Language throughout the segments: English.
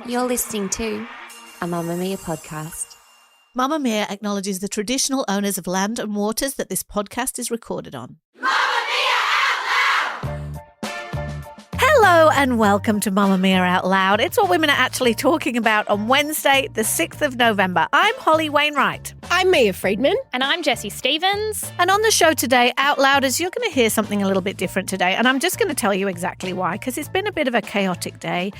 You're listening to a Mamamia podcast. Mamamia acknowledges the traditional owners of land and waters that this podcast is recorded on. Hello and welcome to Mamamia Out Loud. It's what women are actually talking about on Wednesday, the 6th of November. I'm Holly Wainwright. I'm Leah Freedman. And I'm Jessie Stevens. And on the show today, Out Louders, you're going to hear something a little bit different today. And I'm just going to tell you exactly why, because it's been a bit of a chaotic day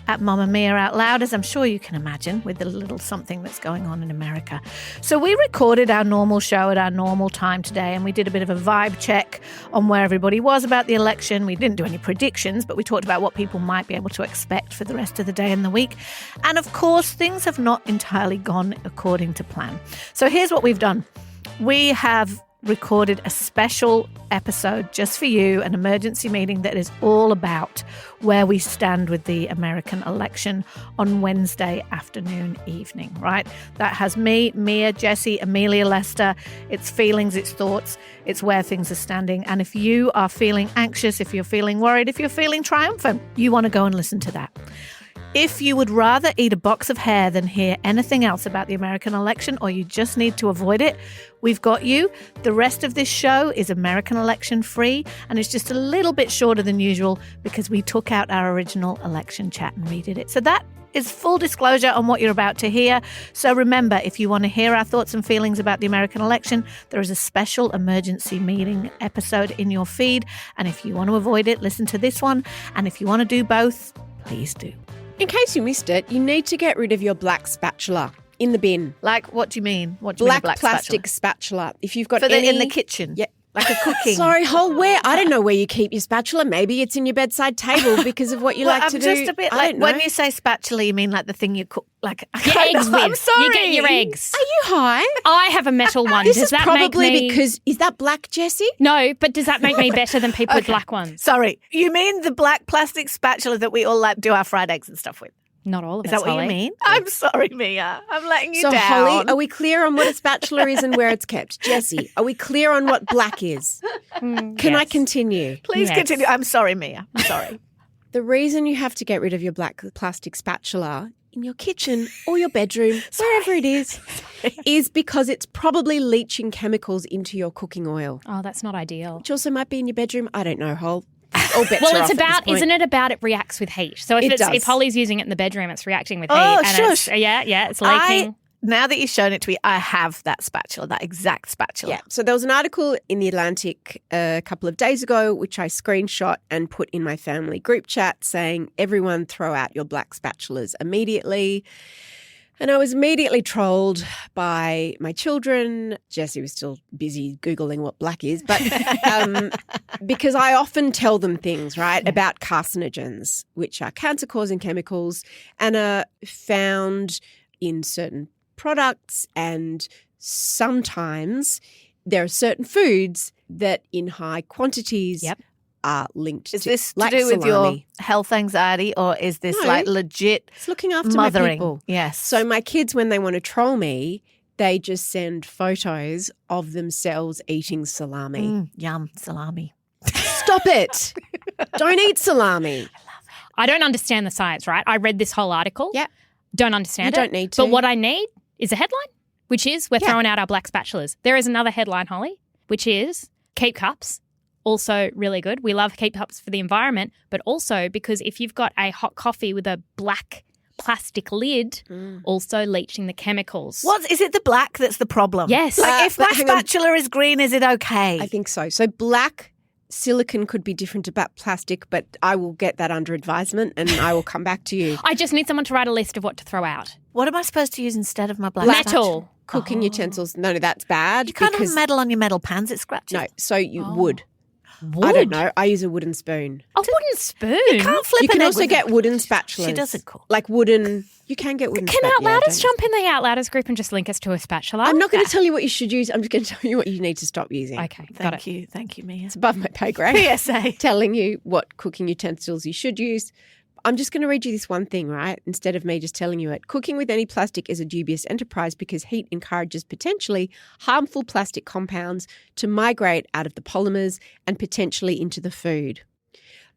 at Mamamia Out Loud, as I'm sure you can imagine, with the little something that's going on in America. So we recorded our normal show at our normal time today, and we did a bit of a vibe check on where everybody was about the election. We didn't do any predictions, but we talked about what people might be able to expect for the rest of the day and the week. And of course, things have not entirely gone according to plan. So here's what we've done. We have recorded a special episode just for you, an emergency meeting that is all about where we stand with the American election on Wednesday afternoon, evening, right? That has me, Mia, Jessie, Amelia, Lester. It's feelings, it's thoughts, it's where things are standing. And if you are feeling anxious, if you're feeling worried, if you're feeling triumphant, you want to go and listen to that. If you would rather eat a box of hair than hear anything else about the American election, or you just need to avoid it, we've got you. The rest of this show is American election free, and it's just a little bit shorter than usual because we took out our original election chat and redid it. So that is full disclosure on what you're about to hear. So remember, if you want to hear our thoughts and feelings about the American election, there is a special emergency meeting episode in your feed. And if you want to avoid it, listen to this one. And if you want to do both, please do. In case you missed it, you need to get rid of your black spatula in the bin. Like, what do you mean? What do you mean Black plastic spatula. If you've got in the kitchen? Yeah. Like a cooking. Sorry, where? I don't know where you keep your spatula. Maybe it's in your bedside table because of what you like to do. Just a bit like, when you say spatula, you mean like the thing you cook, like your eggs with. I'm sorry. You get your eggs. Are you high? I have a metal one. This does is that probably make me... because, is that black, Jessie? No, but does that make me better than people with black ones? Sorry. You mean the black plastic spatula that we all like do our fried eggs and stuff with? Not all of us, it. Is that what you mean? I'm sorry, Mia. I'm letting you down. So, Holly, are we clear on what a spatula is and where it's kept? Jessie, are we clear on what black is? Can I continue? Please continue. I'm sorry, Mia. I'm sorry. The reason you have to get rid of your black plastic spatula in your kitchen or your bedroom, wherever it is because it's probably leaching chemicals into your cooking oil. Oh, that's not ideal. Which also might be in your bedroom. I don't know, Hol. Isn't it about it reacts with heat? So if Holly's using it in the bedroom, it's reacting with heat. Oh, shush. It's leaking. Now that you've shown it to me, I have that spatula, that exact spatula. Yeah. So there was an article in The Atlantic a couple of days ago, which I screenshot and put in my family group chat saying, everyone throw out your black spatulas immediately. And I was immediately trolled by my children. Jessie was still busy Googling what black is, but because I often tell them things, right, about carcinogens, which are cancer-causing chemicals and are found in certain products, and sometimes there are certain foods that in high quantities are linked is to this like to do with salami. your health anxiety, or is this like legit it's looking after mothering? my people. Yes. So my kids, when they want to troll me, they just send photos of themselves eating salami. Yum, salami. Stop it. Don't eat salami. I don't understand the science, right? I read this whole article. Yeah. Don't understand You don't need to. But what I need is a headline, which is we're throwing out our black spatulas. There is another headline, Holly, which is keep cups. Also really good. We love keep cups for the environment, but also because if you've got a hot coffee with a black plastic lid, also leaching the chemicals. What is it? The black that's the problem? Yes. Like if my spatula is green, is it okay? I think so. So black silicon could be different to black plastic, but I will get that under advisement and I will come back to you. I just need someone to write a list of what to throw out. What am I supposed to use instead of my black Metal. Cooking utensils. No, that's bad. You can't have metal on your metal pans. It scratches. No, so you would. Wood? I don't know. I use a wooden spoon. A wooden spoon? You can't flip You can an egg also with get wooden spatulas. She doesn't cook. Like wooden. You can get wooden Can spatulas. Outlouders jump in the Outlouders group and just link us to a spatula? I'm not going to tell you what you should use. I'm just going to tell you what you need to stop using. Okay, got it. Thank you, Mia. It's above my pay grade. PSA. Telling you what cooking utensils you should use. I'm just going to read you this one thing, right? Instead of me just telling you it. Cooking with any plastic is a dubious enterprise because heat encourages potentially harmful plastic compounds to migrate out of the polymers and potentially into the food.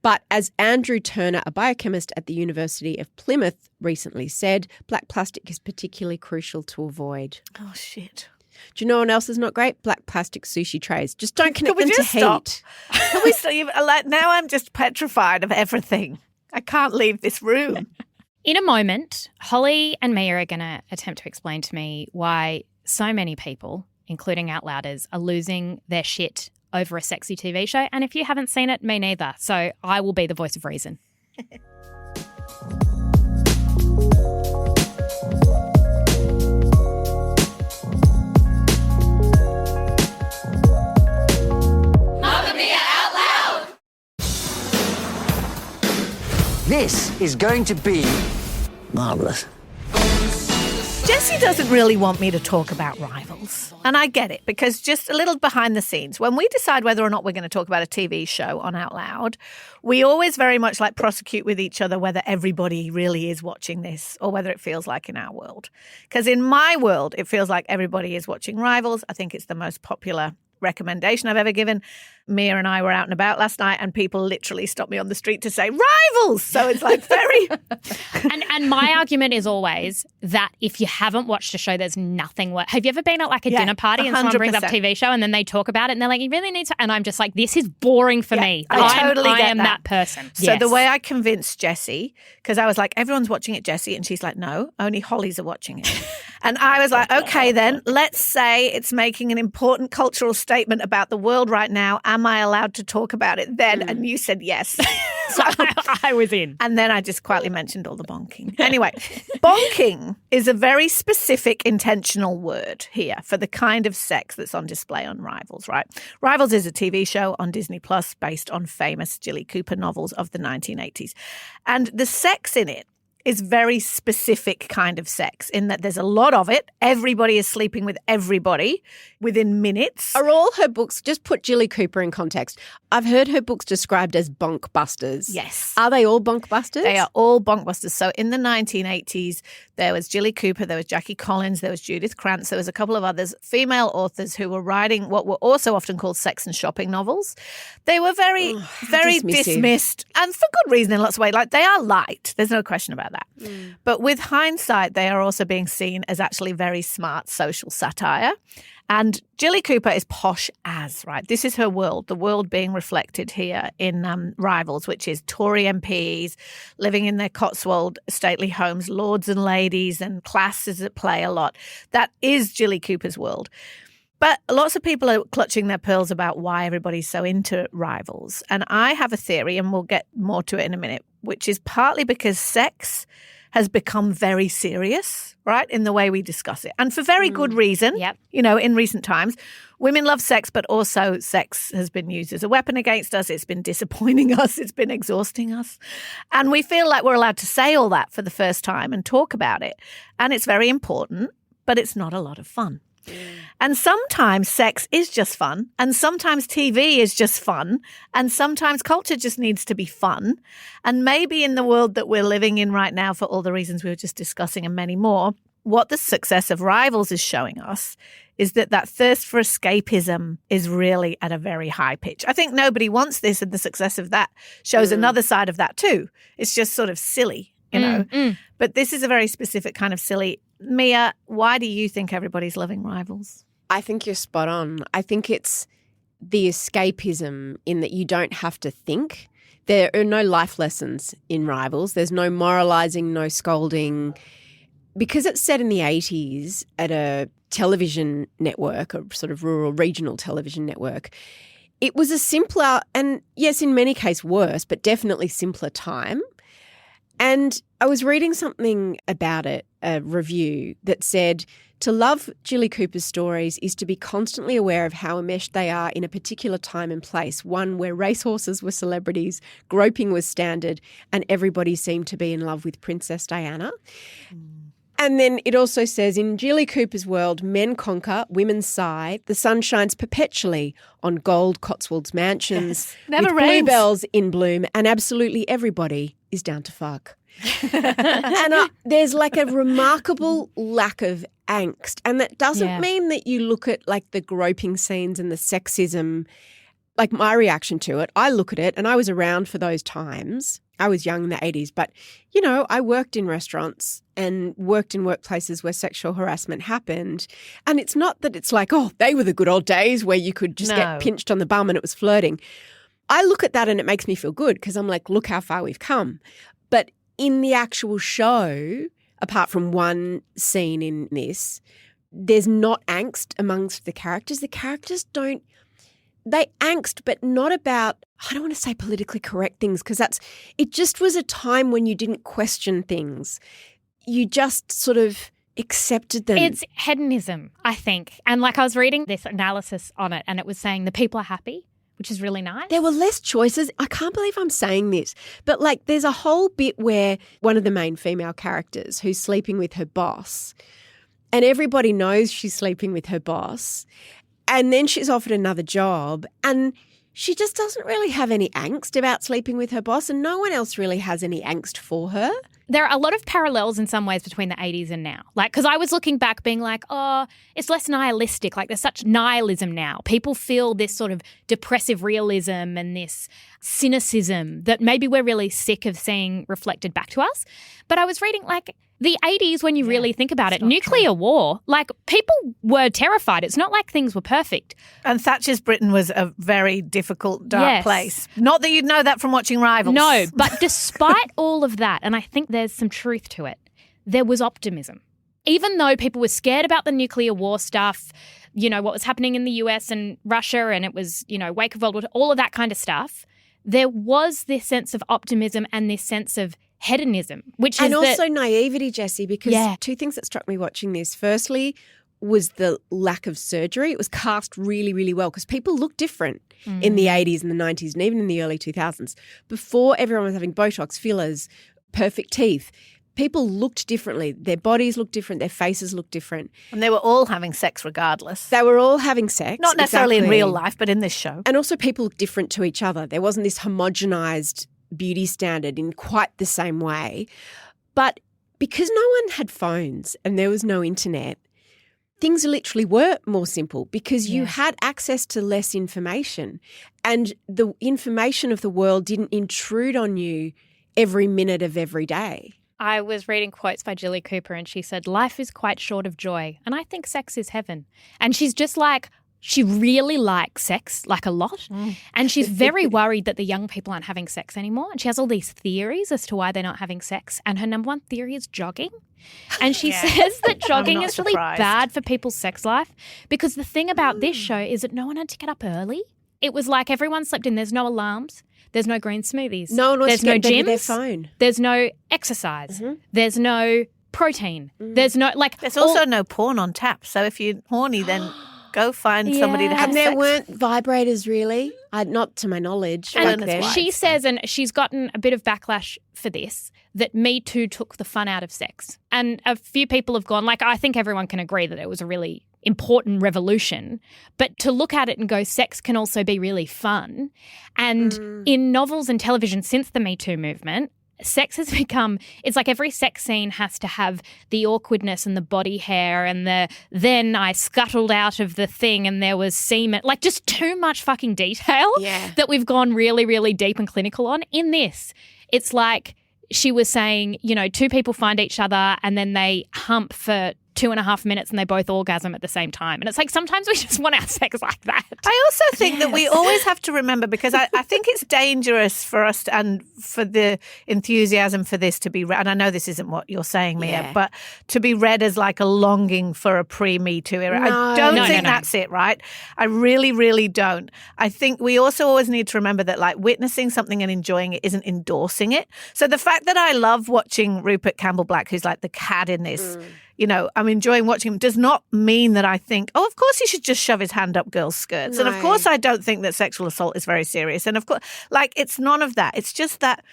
But as Andrew Turner, a biochemist at the University of Plymouth, recently said, black plastic is particularly crucial to avoid. Oh, shit. Do you know what else is not great? Black plastic sushi trays. Just don't connect them to stop? heat. Can we stop? Like, now I'm just petrified of everything. I can't leave this room. In a moment, Holly and Mia are going to attempt to explain to me why so many people, including Outlouders, are losing their shit over a sexy TV show. And if you haven't seen it, me neither. So I will be the voice of reason. This is going to be marvellous. Jessie doesn't really want me to talk about Rivals. And I get it, because just a little behind the scenes, when we decide whether or not we're going to talk about a TV show on Out Loud, we always very much like prosecute with each other whether everybody really is watching this or whether it feels like in our world. Because in my world, it feels like everybody is watching Rivals. I think it's the most popular recommendation I've ever given. Mia and I were out and about last night and people literally stopped me on the street to say Rivals. So it's like very... and my argument is always that if you haven't watched a show, there's nothing worse. Have you ever been at like a dinner party and someone brings up a TV show and then they talk about it and they're like, you really need to... And I'm just like, this is boring for me. I am that person. So the way I convinced Jessie, because I was like, everyone's watching it, Jessie. And she's like, no, only Hollies are watching it. And I was like, okay, then let's say it's making an important cultural statement about the world right now. Am I allowed to talk about it then? And you said yes. So I was in. And then I just quietly mentioned all the bonking. Anyway, bonking is a very specific intentional word here for the kind of sex that's on display on Rivals, right? Rivals is a TV show on Disney Plus based on famous Jilly Cooper novels of the 1980s. And the sex in it is very specific kind of sex in that there's a lot of it. Everybody is sleeping with everybody within minutes. Are all her books, just put Jilly Cooper in context, I've heard her books described as bonkbusters. Yes. Are they all bonkbusters? They are all bonkbusters. So in the 1980s, there was Jilly Cooper, there was Jackie Collins, there was Judith Krantz, there was a couple of others, female authors who were writing what were also often called sex and shopping novels. They were very dismissed, and for good reason in lots of ways. Like, they are light. There's no question about that. But with hindsight, they are also being seen as actually very smart social satire. And Jilly Cooper is posh as, right? This is her world, the world being reflected here in Rivals, which is Tory MPs living in their Cotswold stately homes, lords and ladies, and classes at play a lot. That is Jilly Cooper's world. But lots of people are clutching their pearls about why everybody's so into Rivals. And I have a theory, and we'll get more to it in a minute, which is partly because sex has become very serious, right, in the way we discuss it. And for very good reason. Yep. You know, in recent times, women love sex, but also sex has been used as a weapon against us. It's been disappointing us. It's been exhausting us. And we feel like we're allowed to say all that for the first time and talk about it. And it's very important, but it's not a lot of fun. And sometimes sex is just fun, and sometimes TV is just fun, and sometimes culture just needs to be fun. And maybe in the world that we're living in right now, for all the reasons we were just discussing and many more, what the success of Rivals is showing us is that thirst for escapism is really at a very high pitch. I think nobody wants this, and the success of that shows another side of that too. It's just sort of silly, you know. But this is a very specific kind of silly. Mia, why do you think everybody's loving Rivals? I think you're spot on. I think it's the escapism in that you don't have to think. There are no life lessons in Rivals. There's no moralising, no scolding. Because it's set in the 80s at a television network, a sort of rural regional television network, it was a simpler and, yes, in many cases worse, but definitely simpler time. And I was reading something about it, a review that said, to love Jilly Cooper's stories is to be constantly aware of how enmeshed they are in a particular time and place, one where racehorses were celebrities, groping was standard, and everybody seemed to be in love with Princess Diana. And then it also says, in Jilly Cooper's world, men conquer, women sigh, the sun shines perpetually on gold Cotswolds mansions, Never with rains. bluebells in bloom, and absolutely everybody is down to fuck. And there's like a remarkable lack of angst. And that doesn't mean that you look at like the groping scenes and the sexism. like my reaction to it, I look at it and I was around for those times. I was young in the 80s, but, you know, I worked in restaurants and worked in workplaces where sexual harassment happened. And it's not that it's like, oh, they were the good old days where you could just get pinched on the bum and it was flirting. I look at that and it makes me feel good because I'm like, look how far we've come. But in the actual show, apart from one scene in this, there's not angst amongst the characters. The characters don't. They angst, but not about, I don't want to say politically correct things because it just was a time when you didn't question things. You just sort of accepted them. It's hedonism, I think. And like I was reading this analysis on it and it was saying the people are happy, which is really nice. There were less choices. I can't believe I'm saying this, but like there's a whole bit where one of the main female characters who's sleeping with her boss and everybody knows she's sleeping with her boss. And then she's offered another job and she just doesn't really have any angst about sleeping with her boss and no one else really has any angst for her. There are a lot of parallels in some ways between the 80s and now. Like, because I was looking back being like, oh, it's less nihilistic. Like there's such nihilism now. People feel this sort of depressive realism and this cynicism that maybe we're really sick of seeing reflected back to us. But I was reading like the 80s, when you really think about it, nuclear war, like people were terrified. It's not like things were perfect. And Thatcher's Britain was a very difficult, dark place. Not that you'd know that from watching Rivals. No, but despite all of that, and I think there's some truth to it, there was optimism. Even though people were scared about the nuclear war stuff, you know, what was happening in the US and Russia, and it was, you know, wake of World War II, all of that kind of stuff, there was this sense of optimism and this sense of hedonism, which is also naivety, Jessie, because two things that struck me watching this. Firstly, was the lack of surgery. It was cast really, really well because people looked different in the 80s and the 90s and even in the early 2000s. Before everyone was having Botox, fillers, perfect teeth, people looked differently. Their bodies looked different. Their faces looked different. And they were all having sex regardless. They were all having sex. Not necessarily in real life, but in this show. And also people looked different to each other. There wasn't this homogenized beauty standard in quite the same way. But because no one had phones and there was no internet, things literally were more simple because you had access to less information and the information of the world didn't intrude on you every minute of every day. I was reading quotes by Jilly Cooper and she said, life is quite short of joy and I think sex is heaven. And she's just like, she really likes sex, like a lot. And she's very worried that the young people aren't having sex anymore. And she has all these theories as to why they're not having sex. And her number one theory is jogging. And she says that jogging is really bad for people's sex life because the thing about this show is that no one had to get up early. It was like everyone slept in. There's no alarms. There's no green smoothies. No one wants There's to no get gyms. their phone. There's no exercise. There's no protein. There's no There's also no porn on tap. So if you're horny, then go find somebody to have and sex. there weren't vibrators really, not to my knowledge. And back then. she says, and she's gotten a bit of backlash for this, that Me Too took the fun out of sex. And a few people have gone, like, I think everyone can agree that it was a really important revolution, but to look at it and go, sex can also be really fun. And in novels and television since the Me Too movement, sex has become, it's like every sex scene has to have the awkwardness and the body hair and then I scuttled out of the thing and there was semen, like just too much fucking detail that we've gone really, really deep and clinical on. In this, it's like she was saying, you know, two people find each other and then they hump for 2.5 minutes and they both orgasm at the same time. And it's like sometimes we just want our sex like that. I also think that we always have to remember, because I think it's dangerous for us and for the enthusiasm for this to be read, and I know this isn't what you're saying, Mia, but to be read as like a longing for a pre-Me Too era. I don't think that's it, right? I really, really don't. I think we also always need to remember that like witnessing something and enjoying it isn't endorsing it. So the fact that I love watching Rupert Campbell-Black, who's like the cat in this, you know, I'm enjoying watching him, does not mean that I think, oh, of course he should just shove his hand up girls' skirts. No. And of course I don't think that sexual assault is very serious. And of course, like, it's none of that. It's just that,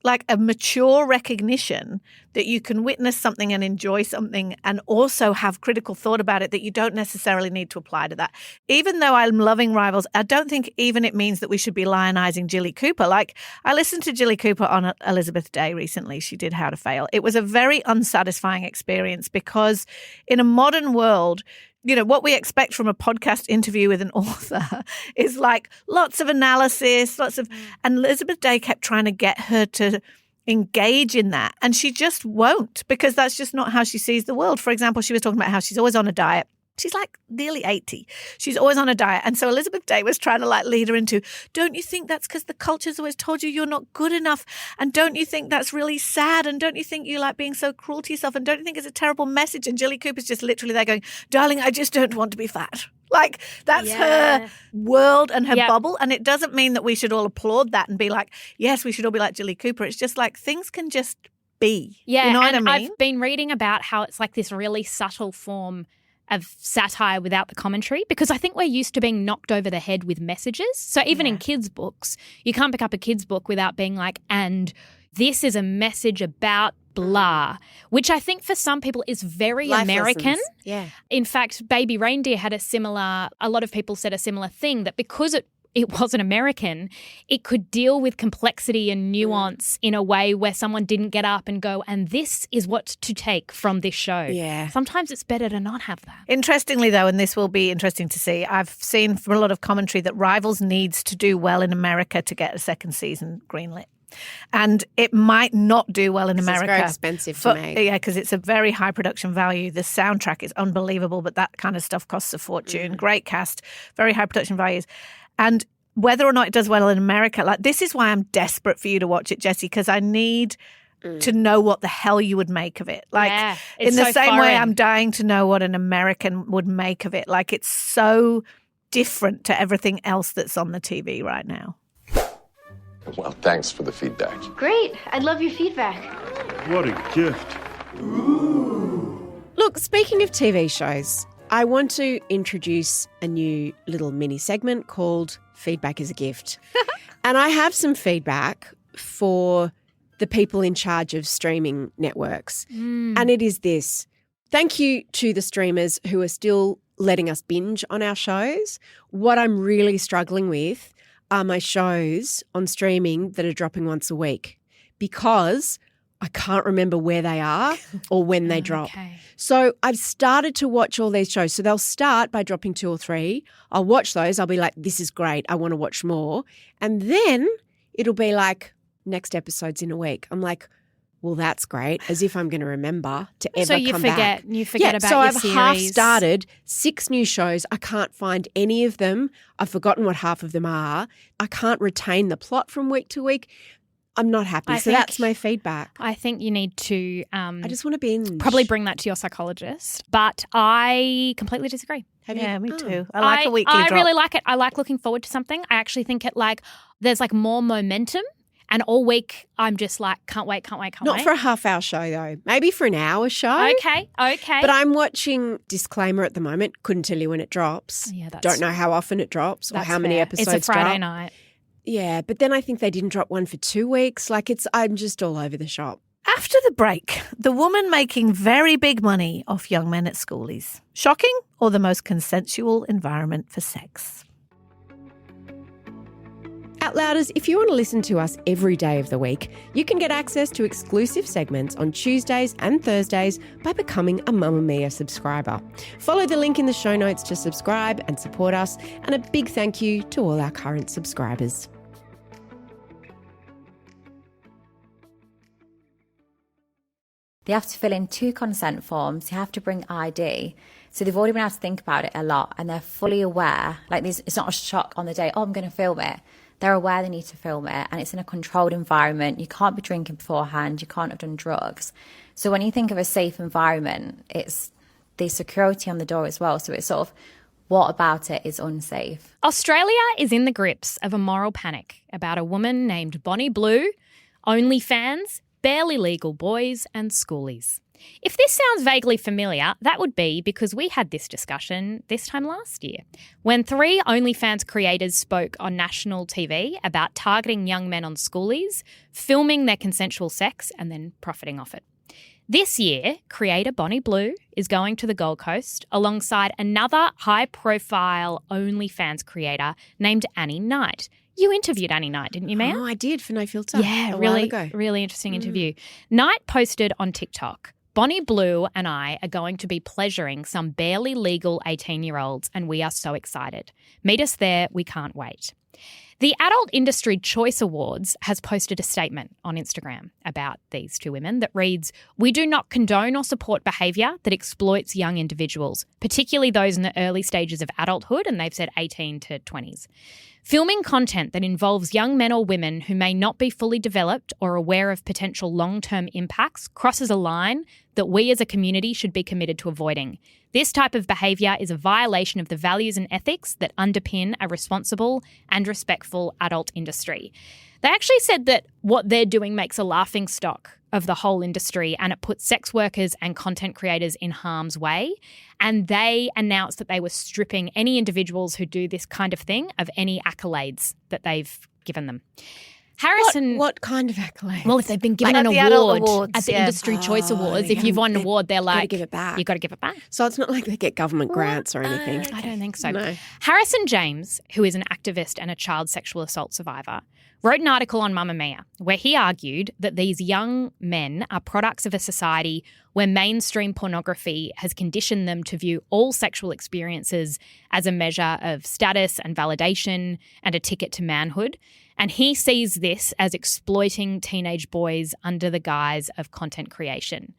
like, a mature recognition that you can witness something and enjoy something and also have critical thought about it that you don't necessarily need to apply to that. Even though I'm loving Rivals, I don't think even it means that we should be lionizing Jilly Cooper. Like, I listened to Jilly Cooper on Elizabeth Day recently. She did How to Fail. It was a very unsatisfying experience because in a modern world, what we expect from a podcast interview with an author is like lots of analysis, and Elizabeth Day kept trying to get her to engage in that. And she just won't, because that's just not how she sees the world. For example, she was talking about how she's always on a diet. She's like nearly 80. She's always on a diet. And so Elizabeth Day was trying to like lead her into, don't you think that's because the culture's always told you you're not good enough? And don't you think that's really sad? And don't you think you like being so cruel to yourself? And don't you think it's a terrible message? And Jilly Cooper's just literally there going, darling, I just don't want to be fat. Like that's her world and her bubble. And it doesn't mean that we should all applaud that and be like, yes, we should all be like Jilly Cooper. It's just like things can just be. Yeah, you know and what I mean? I've been reading about how it's like this really subtle form of satire without the commentary, because I think we're used to being knocked over the head with messages. So even in kids' books, you can't pick up a kid's book without being like, and this is a message about blah, which I think for some people is very Life American. lessons. Yeah. In fact, Baby Reindeer had a lot of people said a similar thing, that because it wasn't American, it could deal with complexity and nuance in a way where someone didn't get up and go, and this is what to take from this show. Yeah. Sometimes it's better to not have that. Interestingly, though, and this will be interesting to see, I've seen from a lot of commentary that Rivals needs to do well in America to get a second season greenlit. And it might not do well in America. It's very expensive to make. Yeah, because it's a very high production value. The soundtrack is unbelievable, but that kind of stuff costs a fortune. Great cast, very high production values. And whether or not it does well in America, like this is why I'm desperate for you to watch it, Jessie, because I need to know what the hell you would make of it. Like in the same way I'm dying to know what an American would make of it. Like it's so different to everything else that's on the TV right now. Well, thanks for the feedback. Great. I'd love your feedback. What a gift. Look, speaking of TV shows, I want to introduce a new little mini segment called Feedback is a Gift. And I have some feedback for the people in charge of streaming networks. And it is this. Thank you to the streamers who are still letting us binge on our shows. What I'm really struggling with are my shows on streaming that are dropping once a week, because I can't remember where they are or when they drop. Okay. So I've started to watch all these shows. So they'll start by dropping 2 or 3. I'll watch those. I'll be like, this is great. I want to watch more. And then it'll be like, next episode's in a week. I'm like, well, that's great, as if I'm going to remember to ever come back. You forget about so your I've series. half started 6 new shows. I can't find any of them. I've forgotten what half of them are. I can't retain the plot from week to week. I'm not happy. So that's my feedback. I think you need to I just want to binge. probably bring that to your psychologist. But I completely disagree. Have Yeah, you? me Oh. too. I like a weekly I drop. really like it. I like looking forward to something. I actually think there's like more momentum. And all week I'm just like, can't wait. Not for a half-hour show, though. Maybe for an hour show. Okay. But I'm watching Disclaimer at the moment. Couldn't tell you when it drops. Yeah, that's- Don't know how often it drops or That's how many fair. episodes It's a Friday drop. night. Yeah, but then I think they didn't drop one for 2 weeks. Like I'm just all over the shop. After the break, the woman making very big money off young men at schoolies. Shocking, or the most consensual environment for sex? Outlouders, if you want to listen to us every day of the week, you can get access to exclusive segments on Tuesdays and Thursdays by becoming a Mamamia subscriber. Follow the link in the show notes to subscribe and support us, and a big thank you to all our current subscribers. They have to fill in 2 consent forms. You have to bring ID. So they've already been able to think about it a lot, and they're fully aware. Like it's not a shock on the day, oh, I'm going to film it. They're aware they need to film it, and it's in a controlled environment. You can't be drinking beforehand. You can't have done drugs. So when you think of a safe environment, it's the security on the door as well. So it's sort of, what about it is unsafe? Australia is in the grips of a moral panic about a woman named Bonnie Blue, OnlyFans, barely legal boys and schoolies. If this sounds vaguely familiar, that would be because we had this discussion this time last year when 3 OnlyFans creators spoke on national TV about targeting young men on schoolies, filming their consensual sex and then profiting off it. This year, creator Bonnie Blue is going to the Gold Coast alongside another high-profile OnlyFans creator named Annie Knight. You interviewed Annie Knight, didn't you, Mia? Oh, I did for No Filter. Yeah, a while really, ago. really interesting interview. Knight posted on TikTok, Bonnie Blue and I are going to be pleasuring some barely legal 18-year-olds, and we are so excited. Meet us there. We can't wait. The Adult Industry Choice Awards has posted a statement on Instagram about these two women that reads, "We do not condone or support behaviour that exploits young individuals, particularly those in the early stages of adulthood," and they've said 18 to 20s. "Filming content that involves young men or women who may not be fully developed or aware of potential long-term impacts crosses a line that we as a community should be committed to avoiding. This type of behaviour is a violation of the values and ethics that underpin a responsible and respectful adult industry." They actually said that what they're doing makes a laughingstock of the whole industry and it puts sex workers and content creators in harm's way. And they announced that they were stripping any individuals who do this kind of thing of any accolades that they've given them. Harrison. What kind of accolade? Well, if they've been given Like an at the Adult award Awards, at the yeah. Industry Choice Awards, if you've won an award, they're like, give it back. you've got to give it back. So it's not like they get government grants or anything. I don't think so. No. Harrison James, who is an activist and a child sexual assault survivor, wrote an article on Mamamia where he argued that these young men are products of a society where mainstream pornography has conditioned them to view all sexual experiences as a measure of status and validation and a ticket to manhood. And he sees this as exploiting teenage boys under the guise of content creation.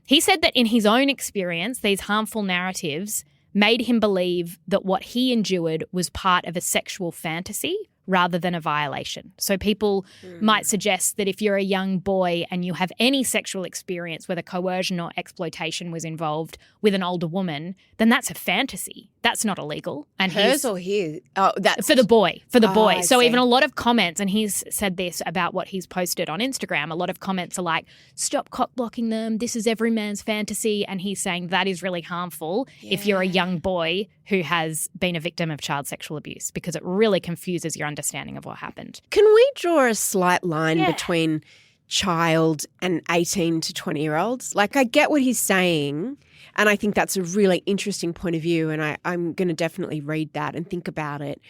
He said that in his own experience, these harmful narratives made him believe that what he endured was part of a sexual fantasy rather than a violation. So people might suggest that if you're a young boy and you have any sexual experience whether coercion or exploitation was involved with an older woman, then that's a fantasy. That's not illegal. And Hers or his? Oh, that's for the boy. For the boy. I So see. even a lot of comments, and he's said this about what he's posted on Instagram, a lot of comments are like, stop cock blocking them. This is every man's fantasy. And he's saying that is really harmful if you're a young boy who has been a victim of child sexual abuse, because it really confuses your understanding of what happened. Can we draw a slight line between child and 18 to 20-year-olds? Like, I get what he's saying, and I think that's a really interesting point of view, and I'm going to definitely read that and think about it.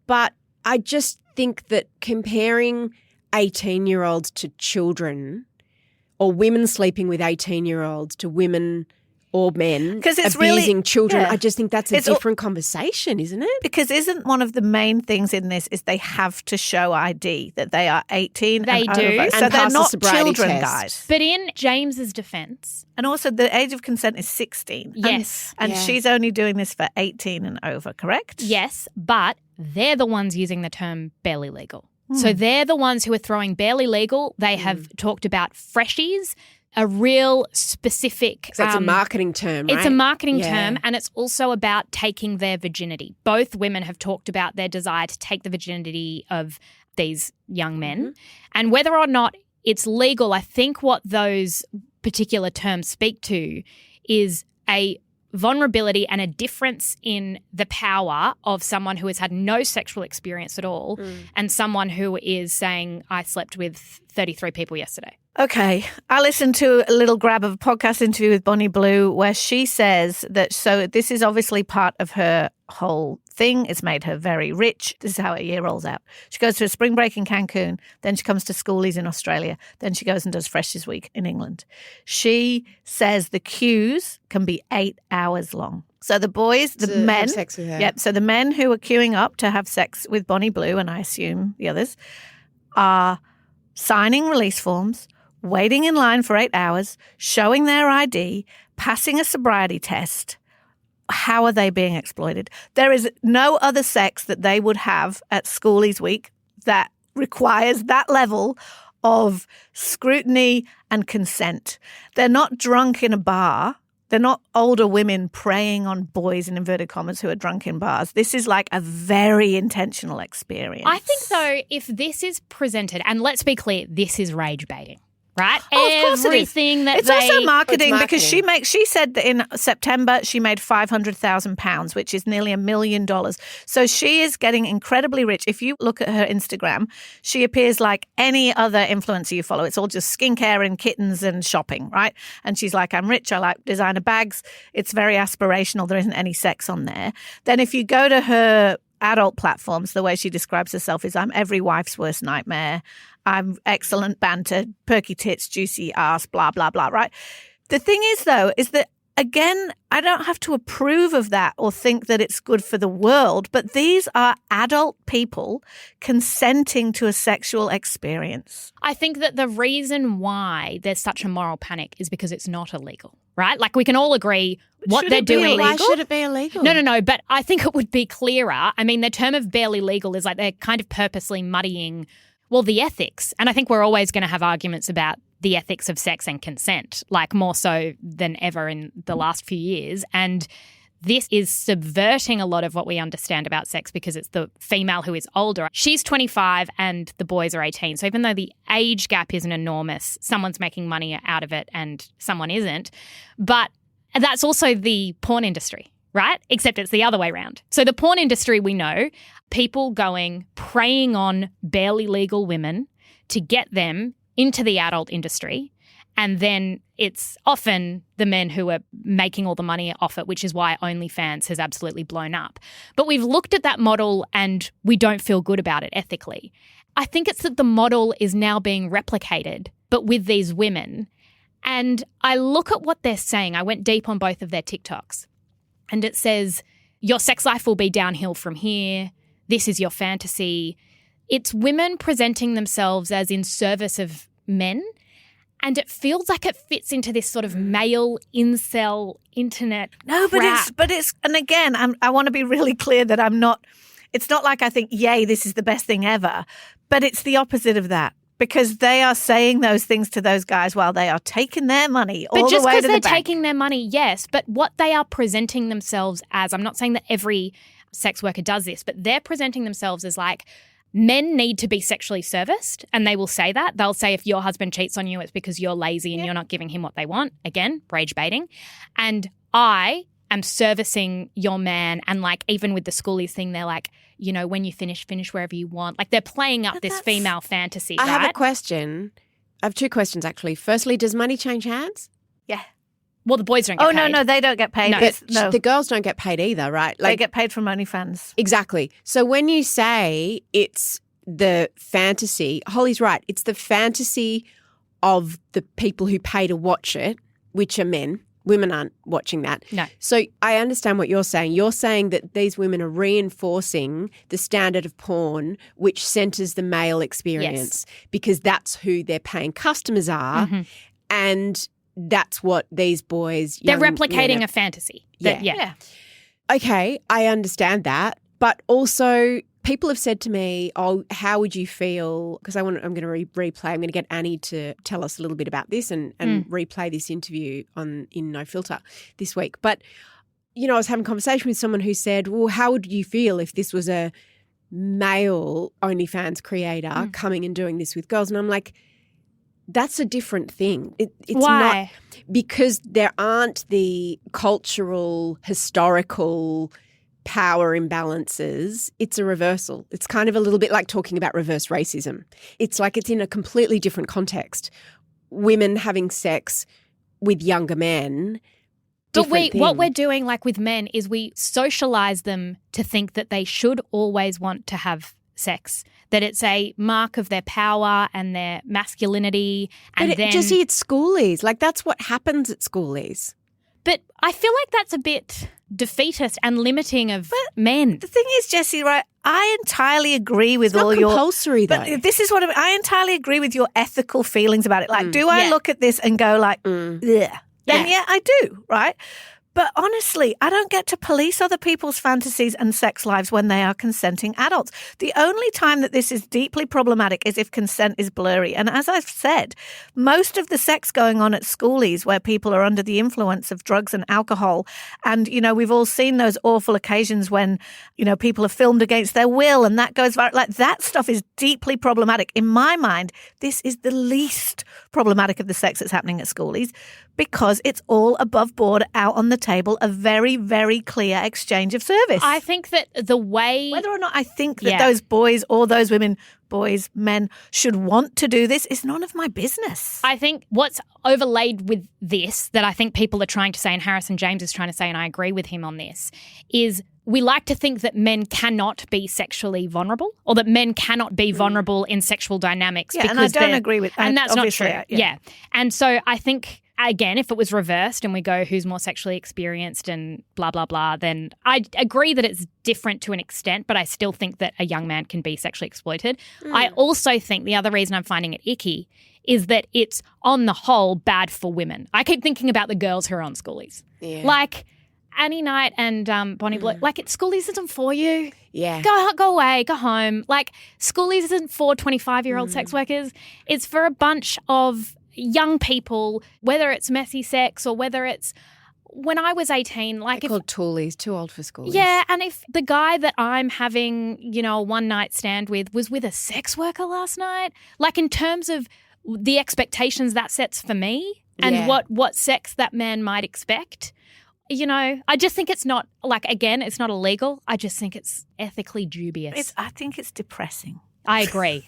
But I just think that comparing 18-year-olds to children, or women sleeping with 18-year-olds to women or men 'Cause it's abusing really- children, yeah. I just think that's a It's all- different conversation, isn't it? Because isn't one of the main things in this is they have to show ID that they are 18 They and do. over. And So they're pass the not sobriety children, test. guys. But in James's defense, And also the age of consent is 16. Yes. And Yeah. she's only doing this for 18 and over, correct? yes, but they're the ones using the term barely legal. So they're the ones who are throwing barely legal. They have talked about freshies, a real specific... So it's a marketing term, right? It's a marketing Yeah. term, and it's also about taking their virginity. Both women have talked about their desire to take the virginity of these young men. And whether or not it's legal, I think what those particular terms speak to is a vulnerability and a difference in the power of someone who has had no sexual experience at all and someone who is saying, I slept with 33 people yesterday. Okay. I listened to a little grab of a podcast interview with Bonnie Blue where she says that, so this is obviously part of her whole thing. It's made her very rich. This is how her year rolls out. She goes to a spring break in Cancun. Then she comes to Schoolies in Australia. Then she goes and does Freshers Week in England. She says the queues can be 8 hours long. So the boys, the To men, have sex with her. Yep. So the men who are queuing up to have sex with Bonnie Blue, and I assume the others, are signing release forms, waiting in line for 8 hours, showing their ID, passing a sobriety test. How are they being exploited? There is no other sex that they would have at Schoolies Week that requires that level of scrutiny and consent. They're not drunk in a bar. They're not older women preying on boys, in inverted commas, who are drunk in bars. This is like a very intentional experience. I think, though, if this is presented, and let's be clear, this is rage baiting, right? Oh, of course it is. Everything that It's they... also marketing, It's because she said that in September she made £500,000, which is nearly $1 million. So she is getting incredibly rich. If you look at her Instagram, she appears like any other influencer you follow. It's all just skincare and kittens and shopping, right? And she's like, I'm rich. I like designer bags. It's very aspirational. There isn't any sex on there. Then if you go to her adult platforms, the way she describes herself is, I'm every wife's worst nightmare. I'm excellent banter, perky tits, juicy ass, blah, blah, blah, right? The thing is, though, is that, again, I don't have to approve of that or think that it's good for the world, but these are adult people consenting to a sexual experience. I think that the reason why there's such a moral panic is because it's not illegal, right? Like, we can all agree what they're doing. Why should it be illegal? No, but I think it would be clearer. I mean, the term of barely legal is like they're kind of purposely muddying, well, the ethics. And I think we're always going to have arguments about the ethics of sex and consent, like more so than ever in the last few years. And this is subverting a lot of what we understand about sex because it's the female who is older. She's 25 and the boys are 18. So even though the age gap isn't enormous, someone's making money out of it and someone isn't. But that's also the porn industry, right? Except it's the other way around. So the porn industry, we know, people preying on barely legal women to get them into the adult industry, and then it's often the men who are making all the money off it, which is why OnlyFans has absolutely blown up. But we've looked at that model and we don't feel good about it ethically. I think it's that the model is now being replicated, but with these women. And I look at what they're saying. I went deep on both of their TikToks, and it says, your sex life will be downhill from here. This is your fantasy. It's women presenting themselves as in service of men, and it feels like it fits into this sort of male incel internet crap. But it's and again, I want to be really clear that it's not like I think, yay, this is the best thing ever, but it's the opposite of that. Because they are saying those things to those guys while they are taking their money all the way to the bank. But just because they're taking their money, yes, but what they are presenting themselves as, I'm not saying that every sex worker does this, but they're presenting themselves as like, men need to be sexually serviced, and they will say that. They'll say if your husband cheats on you, it's because you're lazy and you're not giving him what they want. Again, rage baiting. And I am servicing your man, and like even with the Schoolies thing, they're like, you know, when you finish wherever you want. Like they're playing up this female fantasy, I right? have a question. I have two questions, actually. Firstly, does money change hands? Yeah. Well, the boys don't get paid. No, they don't get paid. No. But the girls don't get paid either, right? They get paid from OnlyFans. Exactly. So when you say it's the fantasy, Holly's right. It's the fantasy of the people who pay to watch it, which are men. Women aren't watching that. No. So I understand what you're saying. You're saying that these women are reinforcing the standard of porn, which centers the male experience, because that's who their paying customers are. Mm-hmm. And that's what these boys... They're replicating a fantasy. Yeah. Okay, I understand that. But also, people have said to me, oh, how would you feel... Because I'm going to replay. I'm going to get Annie to tell us a little bit about this and replay this interview in No Filter this week. But, you know, I was having a conversation with someone who said, well, how would you feel if this was a male OnlyFans creator coming and doing this with girls? And I'm like... That's a different thing. It's Why? Not because there aren't the cultural, historical power imbalances. It's a reversal. It's kind of a little bit like talking about reverse racism. It's like it's in a completely different context. Women having sex with younger men. But what we're doing, like with men, is we socialize them to think that they should always want to have sex, that it's a mark of their power and their masculinity. And Jessie, it's Schoolies. Like that's what happens at Schoolies. But I feel like that's a bit defeatist and limiting of men. The thing is, Jessie, right, I entirely agree with all your... It's not compulsory, though. But this is what I entirely agree with your ethical feelings about it. Like, do I look at this and go like, ugh? Then yeah, I do, right? But honestly, I don't get to police other people's fantasies and sex lives when they are consenting adults. The only time that this is deeply problematic is if consent is blurry. And as I've said, most of the sex going on at Schoolies where people are under the influence of drugs and alcohol, and, you know, we've all seen those awful occasions when, you know, people are filmed against their will and that goes viral. Like that stuff is deeply problematic. In my mind, this is the least problematic of the sex that's happening at Schoolies, because it's all above board, out on the table, a very, very clear exchange of service. I think that the way... Whether or not I think that those boys or those women, boys, men, should want to do this is none of my business. I think what's overlaid with this, that I think people are trying to say, and Harrison James is trying to say, and I agree with him on this, is we like to think that men cannot be sexually vulnerable, or that men cannot be vulnerable in sexual dynamics. Yeah, and I don't agree with that. And that's not true. Yeah. And so I think... Again, if it was reversed and we go who's more sexually experienced and blah, blah, blah, then I agree that it's different to an extent, but I still think that a young man can be sexually exploited. I also think the other reason I'm finding it icky is that it's, on the whole, bad for women. I keep thinking about the girls who are on Schoolies. Yeah. Like Annie Knight and Bonnie Blue. Like, Schoolies isn't for you. Yeah. Go away, go home. Like, Schoolies isn't for 25-year-old sex workers. It's for a bunch of young people, whether it's messy sex or whether it's when I was 18. Like, They're called toolies, too old for Schoolies. Yeah, and if the guy that I'm having, a one-night stand with was with a sex worker last night, like in terms of the expectations that sets for me and what sex that man might expect, I just think it's not, like, again, it's not illegal. I just think it's ethically dubious. I think it's depressing. I agree.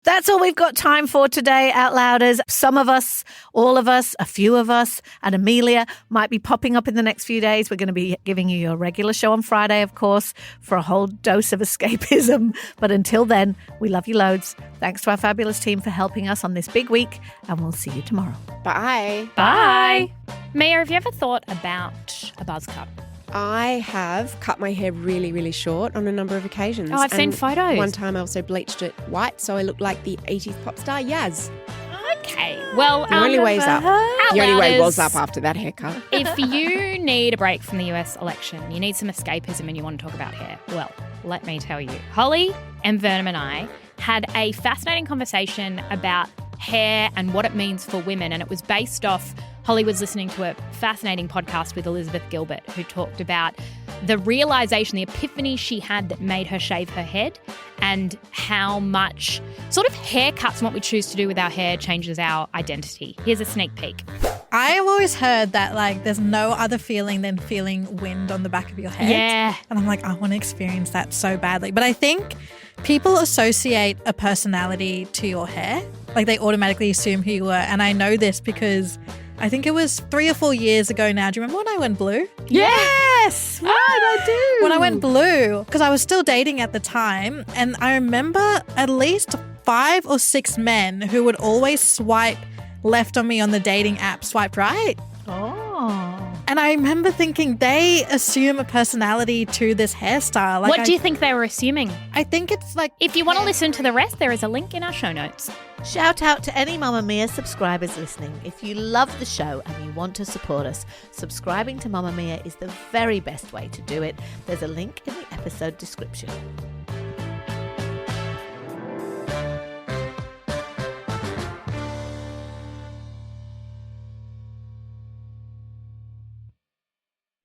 That's all we've got time for today, Out Louders. Some of us, all of us, a few of us, and Amelia might be popping up in the next few days. We're going to be giving you your regular show on Friday, of course, for a whole dose of escapism. But until then, we love you loads. Thanks to our fabulous team for helping us on this big week, and we'll see you tomorrow. Bye. Bye. Mia, have you ever thought about a buzz cut? I have cut my hair really, really short on a number of occasions. Oh, I've seen photos. One time I also bleached it white, so I looked like the 80s pop star Yaz. Okay. Well, The only way's up. The only way was up after that haircut. If you need a break from the US election, you need some escapism and you want to talk about hair, well, let me tell you. Holly and Vernon and I had a fascinating conversation about hair and what it means for women, and it was based off Holly was listening to a fascinating podcast with Elizabeth Gilbert who talked about the realization, the epiphany she had that made her shave her head and how much sort of haircuts and what we choose to do with our hair changes our identity. Here's a sneak peek. I've always heard that, like, there's no other feeling than feeling wind on the back of your head. Yeah. And I'm like, I want to experience that so badly. But I think people associate a personality to your hair. Like, they automatically assume who you are. And I know this because I think it was 3 or 4 years ago now. Do you remember when I went blue? Yes! Right, I do. When I went blue, because I was still dating at the time. And I remember at least 5 or 6 men who would always swipe left on me on the dating app, swiped right. Oh. And I remember thinking they assume a personality to this hairstyle. Like, What do you think they were assuming? I think it's like... If you want to listen to the rest, there is a link in our show notes. Shout out to any Mamamia subscribers listening. If you love the show and you want to support us, subscribing to Mamamia is the very best way to do it. There's a link in the episode description.